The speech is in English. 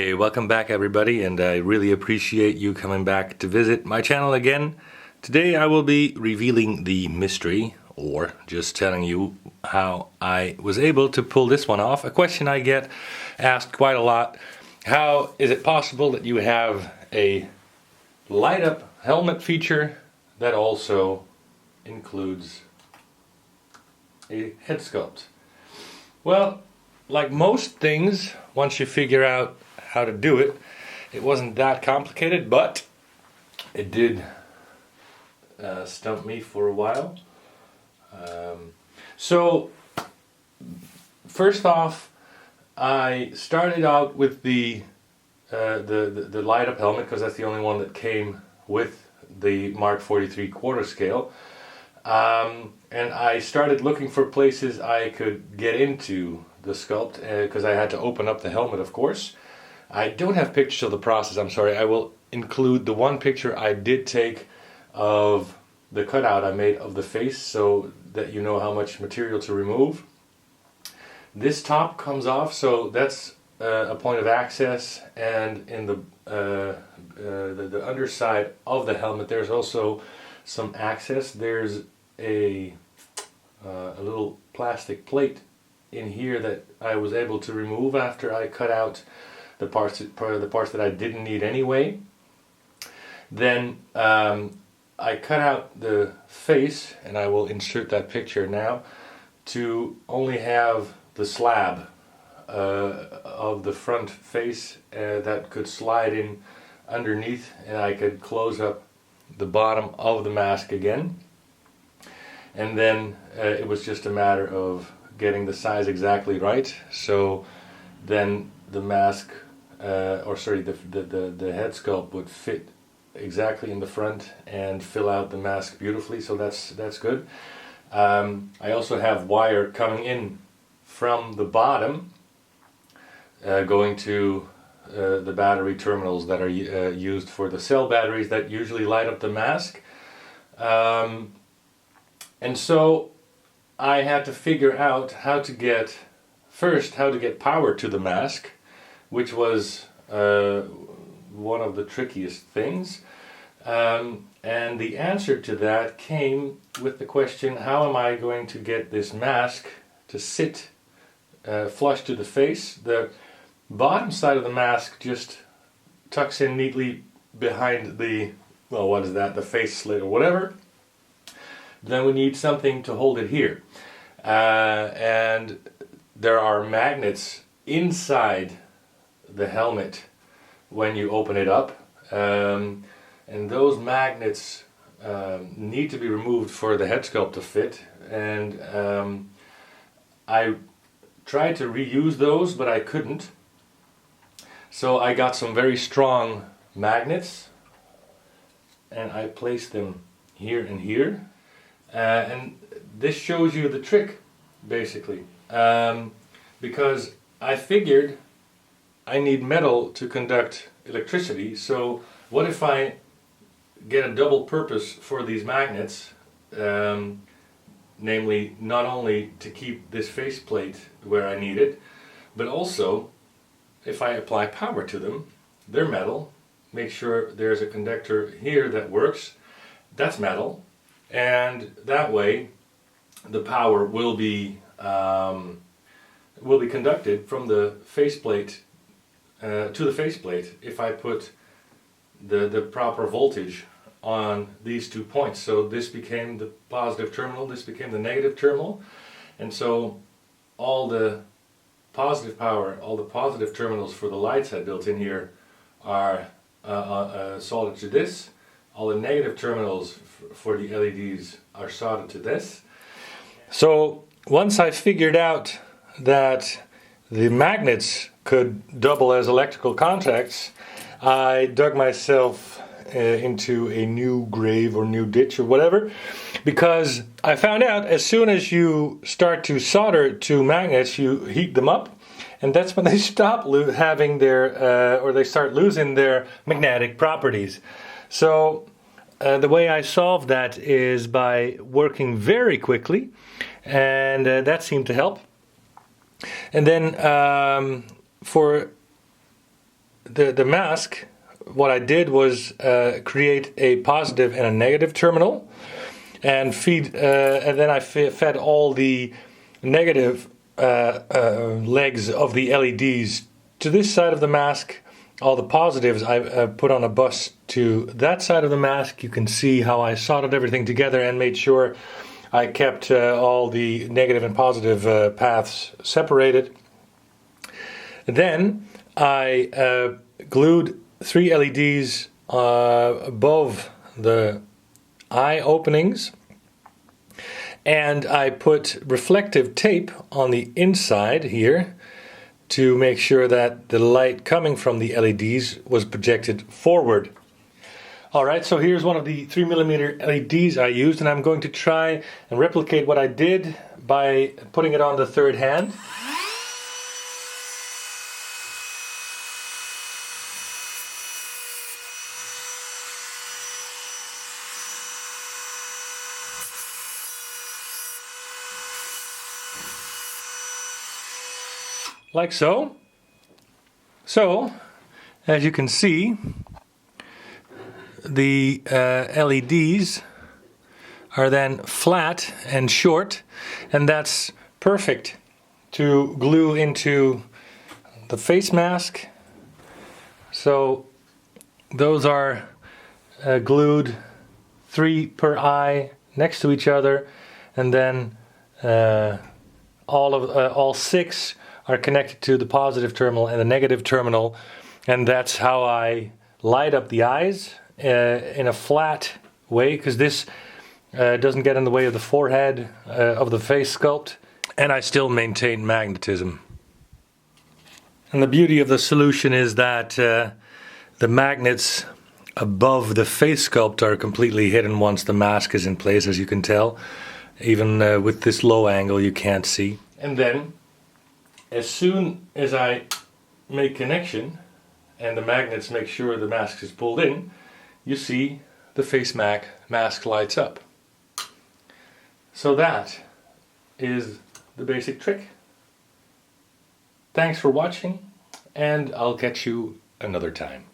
Hey, welcome back everybody, and I really appreciate you coming back to visit my channel again. Today I will be revealing the mystery, or just telling you how I was able to pull this one off. A question I get asked quite a lot. How is it possible that you have a light up helmet feature that also includes a head sculpt? Well, like most things, once you figure out how to do it, it wasn't that complicated, but it did stump me for a while. So first off, I started out with the light up helmet because that's the only one that came with the Mark 43 quarter scale. And I started looking for places I could get into the sculpt because I had to open up the helmet, of course. I don't have pictures of the process, I'm sorry. I will include the one picture I did take of the cutout I made of the face so that you know how much material to remove. This top comes off, so that's a point of access, and in the underside of the helmet there's also some access. There's a little plastic plate in here that I was able to remove after I cut out the parts that I didn't need anyway. Then I cut out the face, and I will insert that picture now, to only have the slab of the front face that could slide in underneath, and I could close up the bottom of the mask again. And then it was just a matter of getting the size exactly right, so then the mask, the head sculpt would fit exactly in the front and fill out the mask beautifully, so that's good. I also have wire coming in from the bottom, going to the battery terminals that are used for the cell batteries that usually light up the mask. And so I had to figure out how to get power to the mask, which was one of the trickiest things. And the answer to that came with the question, how am I going to get this mask to sit flush to the face? The bottom side of the mask just tucks in neatly behind the, well, what is that, the face slit or whatever. Then we need something to hold it here. And there are magnets inside the helmet when you open it up. And those magnets need to be removed for the head sculpt to fit. And I tried to reuse those, but I couldn't. So I got some very strong magnets, and I placed them here and here. And this shows you the trick, basically, because I figured I need metal to conduct electricity, so what if I get a double purpose for these magnets, namely not only to keep this faceplate where I need it, but also if I apply power to them, they're metal, make sure there's a conductor here that works, that's metal, and that way the power will be conducted from the faceplate to the faceplate if I put the proper voltage on these 2 points. So this became the positive terminal, this became the negative terminal, and so all the positive power, all the positive terminals for the lights I built in here are soldered to this. All the negative terminals for the LEDs are soldered to this. So once I figured out that the magnets could double as electrical contacts, I dug myself into a new grave or new ditch or whatever, because I found out as soon as you start to solder two magnets, you heat them up, and that's when they stop having their or they start losing their magnetic properties. So the way I solved that is by working very quickly, and that seemed to help. And then for the mask, what I did was create a positive and a negative terminal, and then I fed all the negative legs of the LEDs to this side of the mask. All the positives I put on a bus to that side of the mask. You can see how I soldered everything together and made sure I kept all the negative and positive paths separated. Then I glued 3 LEDs above the eye openings, and I put reflective tape on the inside here to make sure that the light coming from the LEDs was projected forward. Alright, so here's one of the 3mm LEDs I used, and I'm going to try and replicate what I did by putting it on the third hand. Like so. So, as you can see, the LEDs are then flat and short, and that's perfect to glue into the face mask. So those are glued 3 per eye next to each other, and then all 6 are connected to the positive terminal and the negative terminal, and that's how I light up the eyes in a flat way, because this doesn't get in the way of the forehead of the face sculpt, and I still maintain magnetism. And the beauty of the solution is that the magnets above the face sculpt are completely hidden once the mask is in place, as you can tell. Even with this low angle you can't see. And then as soon as I make connection and the magnets make sure the mask is pulled in, you see the face mask lights up. So that is the basic trick. Thanks for watching, and I'll catch you another time.